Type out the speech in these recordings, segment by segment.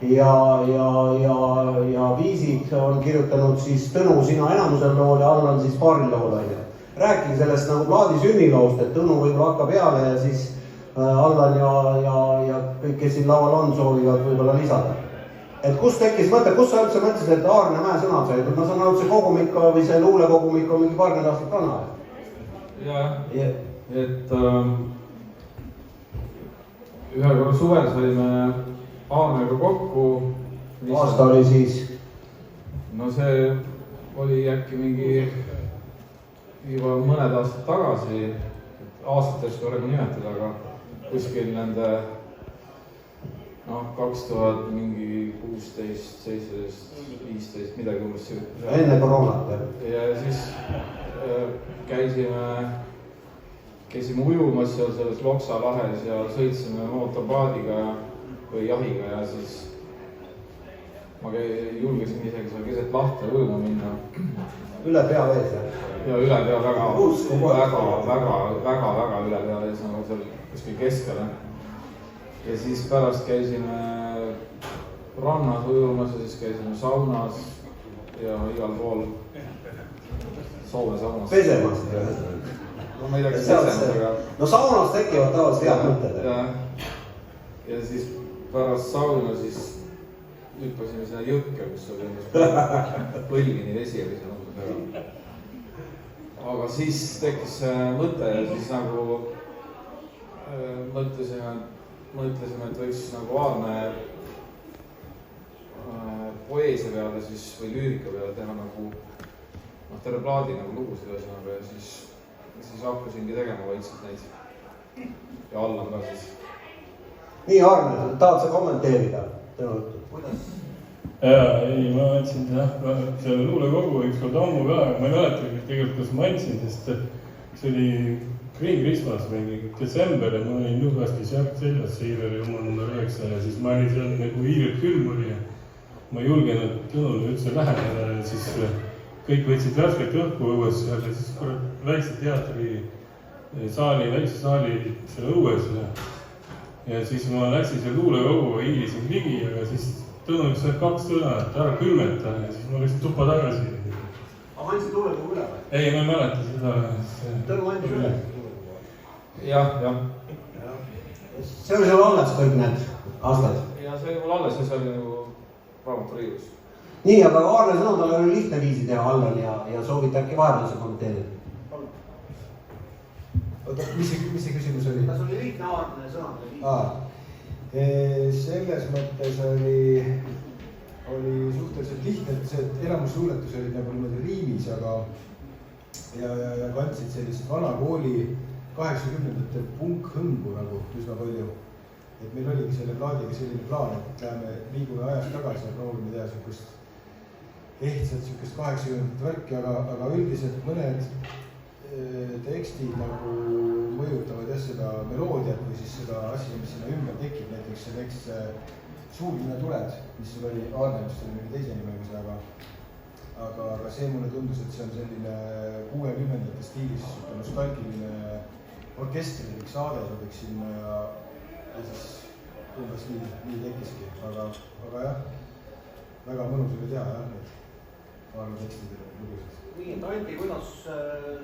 ja viisid on kirjutanud siis Tõnu sina enamusel lool ja Allan siis paaril lool. Rääkige sellest nagu plaadi sünniloost, et Tõnu võib-olla hakkab peale ja siis Allan ja kõik, kes siin laval on, soovivad võib-olla lisada. Et kus tekkis mõte, kus sa üldse mõtlesid, et Aarne Mäe sõnad sai? Ma saan aru, et see kogumik või see luulekogumik on mingi paarkümmend aastat vana. Jah, et ühe korra suvel saime Aarnega kokku. Aasta oli siis? No see oli äkki mingi juba mõned aastad tagasi, aastatest võrrega nimetada, aga kuskil nende 2000 mingi 16, 17, 15, midagi umbes see. Enne koroonat. Ja siis käisime ujumas seal selles Loksa lahes ja sõitsime mootorpaadiga või jahiga ja siis ma julgesin isegi seal keset lahte ujuma minna. Üle pea vees, jah? Ja üle pea väga üle pea vees, nagu seal kuskil keskele. Ja siis pärast käisime rannas ujumas ja siis käisime saunas ja igal pool Soome saunas. Pesemas? No ma ei tea, kas pesemas, aga... No saunas tekivad tavaliselt head mõtted. Ja siis pärast sauna siis hüppasime sinna jõkke, kus oli põlvini vesi oli seal. Aga siis tekkis mõte ja siis nagu mõtlesime, et võiks nagu Aarne poeesia peale siis või lüürika peale teha nagu terve plaadi nagu lugusid ühesõnaga ja siis hakkasingi tegema vaikselt neid ja Allan ka siis. Nii Aarne, tahad sa kommenteerida? Kuidas? Ei, ma andsin selle luulekogu üks kord ammu ka, aga ma ei mäleta tegelikult, kas ma andsin, sest see oli Green Christmas mingi detsember ja ma olin Nugastis seljas Siiveri oma number 9 ja siis ma olin seal nagu hiirelt külm oli ja ma ei julgenud Tõnule üldse läheneda ja siis kõik võtsid värsket õhku õues seal ja siis väikse teatri saali, väikse saali seal õues ja siis ma läksin seal luulekoguga, hiilisin ligi, aga siis Tõnu üks 2 sõna, et ära külmeta ja siis ma läksin tuppa tagasi. Aga ma andsin luulekogu üle või? Ei, ma ei mäleta seda. Tõnu andis üle? Jah. See oli sul alles kõik need aastad? Ja see oli mul alles ja see oli nagu raamaturiius. Nii, aga Aarne sõnum tal oli lihtne viisi teha Allan ja soovite äkki vahepeal see kommenteerida? Oota, mis see küsimus oli? Kas oli lihtne Aarne sõnum? Selles mõttes oli suhteliselt lihtne, et see elamus luuletus oli nagu niimoodi riimis, aga ja kandsid sellist vana kooli 80-ndate punkhõngu nagu üsna palju. Et meil oligi selle plaadiga selline plaan, et liigume ajas tagasi ja proovime teha sükust ehtsalt sükust 80-ndate värki, aga üldiselt mõned tekstid nagu mõjutavad seda meloodiat või siis seda asja, mis sinna ümber tekib, näiteks see tekst Suuline tuled, mis sul oli Aarne, mis oli mingi teise nimega, aga see mulle tundus, et see on selline 60-ndate stiilis nostalgiline orkestrilik saade sobiks sinna ja siis umbes nii tekkiski, aga jah, väga mõnus oli teha jah, need Aarne tekstid lugusid. Nii, et Anti, kuidas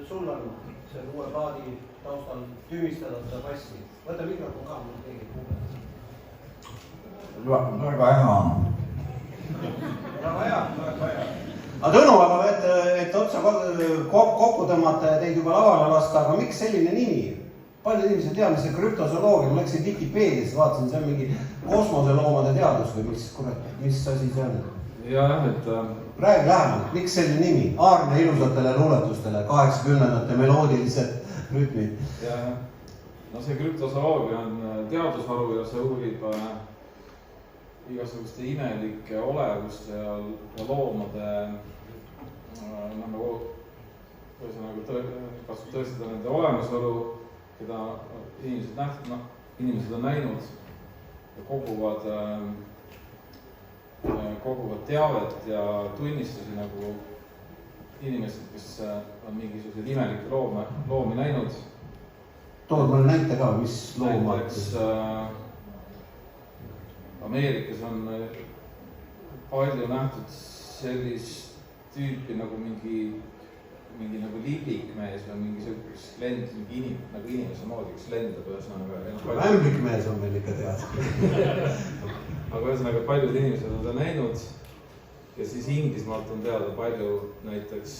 sul on selle uue plaadi taustal tüümistada seda passi? Võta mikrofon ka, mul keegi kuuleb. Väga hea. Väga hea. Aga Tõnu, et otsa kokku tõmmata ja teid juba lavale lasta, aga miks selline nimi? Paljud inimesed teavad, mis see krüptozooloogia, ma läksin Wikipeediasse, vaatasin, see on mingi kosmoseloomade teadus või mis asi see on? Jah, et... Räägi lähemalt, miks selline nimi? Aarne ilusatele luuletustele, 80-ndate meloodilised rütmid. Jah, no see krüptozooloogia on teadusharu ja see uurib igasuguste imelike olevuste ja loomade nagu katsub tõestada nende olemasolu, keda inimesed on näinud ja koguvad teavet ja tunnistusi nagu inimesed, kes on mingisuguseid imelikke loomi näinud. Tood mulle näite ka, mis looma? Näiteks Ameerikas on palju nähtud sellist tüüpi nagu mingi nagu liblikmees või mingi selliseks lend, nagu inimese moodi, kes lendab ühesõnaga. Ämblikmees on meil ikka teada. Aga ühesõnaga paljud inimesed on ta näinud ja siis Inglismaalt on teada palju näiteks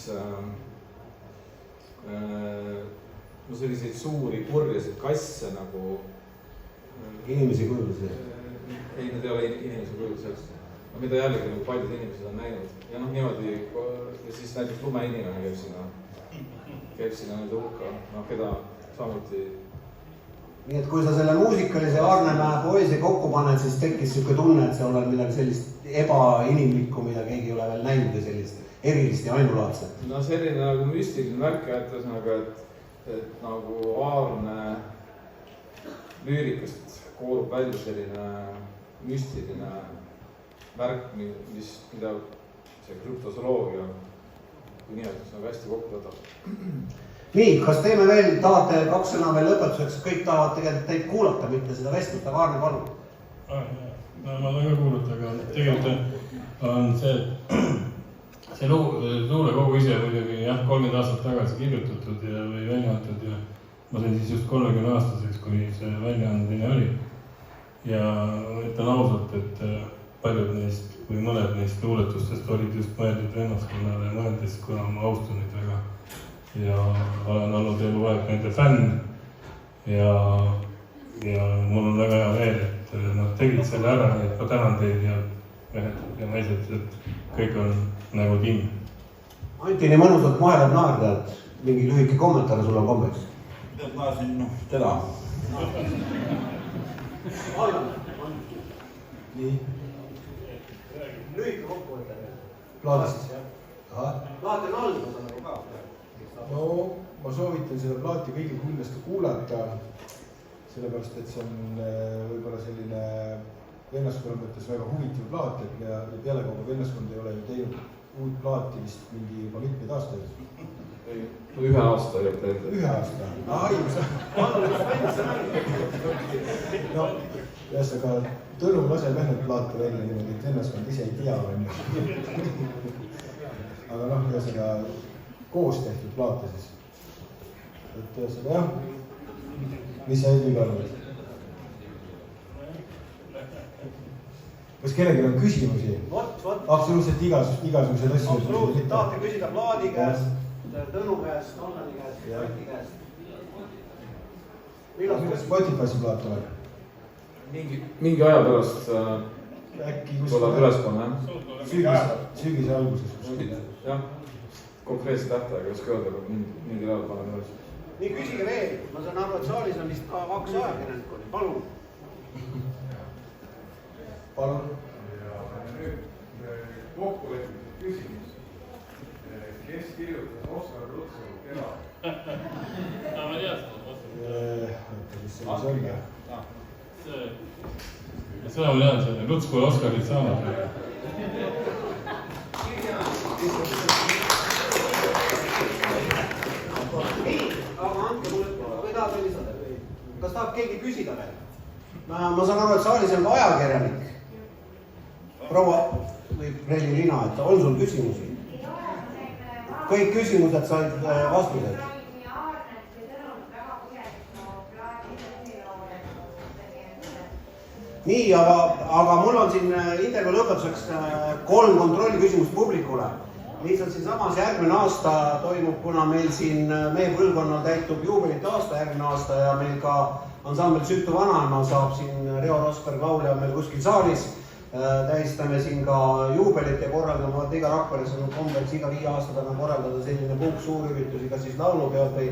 selliseid suuri purjesid kasse nagu Inimesi kujulisi. Ei, need ei ole inimese kujulisi, mida jällegi nagu paljud inimesed on näinud. Ja niimoodi, ja siis näiteks lumeinimene käib sinna nende hulka, keda samuti. Nii et kui sa selle muusikalise Aarnemäe poesi kokku paned, siis tekkis selline tunne, et sa oled midagi sellist ebainimlikku, mida keegi ei ole veel näinud ja sellist erilist ja ainulaadset. No selline nagu müstiline märk, et nagu Aarne lüürikast koorub välja selline müstiline märk, mida see krüptozooloogia nimetus nagu hästi kokku võtab. Nii, kas teeme veel, tahate 2 sõna veel lõpetuseks, kõik tahavad tegelikult teid kuulata, mitte seda vestlust, aga Aarne, palun. No ma tahan ka kuulata, aga tegelikult on see luulekogu ise muidugi 30 aastat tagasi kirjutatud või välja antud ja ma sain siis just 30-aastaseks, kui see väljaandmine oli. Ja ütlen ausalt, et paljud neist või mõned neist luuletustest olid just mõeldud vennaskonnale mõeldes, kuna ma austan neid väga. Ja olen olnud eluaeg nende fänn ja mul on väga hea meel, et nad tegid selle ära, et ma tänan teid ja mehed ja naised, et kõik on nagu tiim. Anti, nii mõnusalt maherad naerda, et mingi lühike kommentaar sul on kombeks. Ma siin teda. Nii. Lühike kokkuvõte. Plaadist. Plaat on algus nagu ka. No ma soovitan seda plaati kõigil kindlasti kuulata, sellepärast, et see on võib-olla selline vennaskonna mõttes väga huvitav plaat ja pealekauba vennaskond ei ole ju teinud uut plaati vist mingi juba mitmeid aastaid. 1 aasta ei ole teinud. 1 aasta? No, ühesõnaga, Tõnu laseb ainult plaate välja niimoodi, et vennaskond ise ei tea, on ju. Aga noh, ühesõnaga, koos tehtud plaate siis. Et ühesõnaga, jah, mis sa Edvi arvad? Kas kellelgi on küsimusi? Absoluutselt igasugused asju. Absoluutselt, tahate küsida plaadi käest, Tõnu käest, Annani käest, Anti käest. Millal Spotify'si plaat tuleb? Mingi aja pärast tuleb ülespanna, jah? Sügise alguses. Jah, konkreetse tähtaega, kes öelda, aga mingi ajal paneme üles. Nii, küsige veel. Ma saan aru, et saalis on vist ka 2 ajakirjanikku. Palun. Palun. Ja nüüd kokkuleppinud küsimus. Kes kirjutas Oskar Lutsu keda? Ma tean seda. Mis see on? Seda ma tean selle, Lutskul Oskarit saanud. Aga andke mulle, või tahab veel lisada? Kas tahab keegi küsida veel? Ma saan aru, et saalis on ka ajakirjanik. Proua või Reili Liina, et on sul küsimusi? Kõik küsimused said vastused. Nii, aga mul on siin intervjuu lõpetuseks 3 kontrolliküsimust publikule. Lihtsalt siin samas järgmine aasta toimub, kuna meil siin meie põlvkonnal täitub juubelite aasta järgmine aasta ja meil ka ansambel Süütu vanaema saab siin Riho Rosberg laulja meil kuskil saalis. Tähistame siin ka juubelit ja korraldame, et iga Rakveres on kombeks iga 5 aasta tagant korraldada selline puhk suurüritusi, kas siis laulupeod või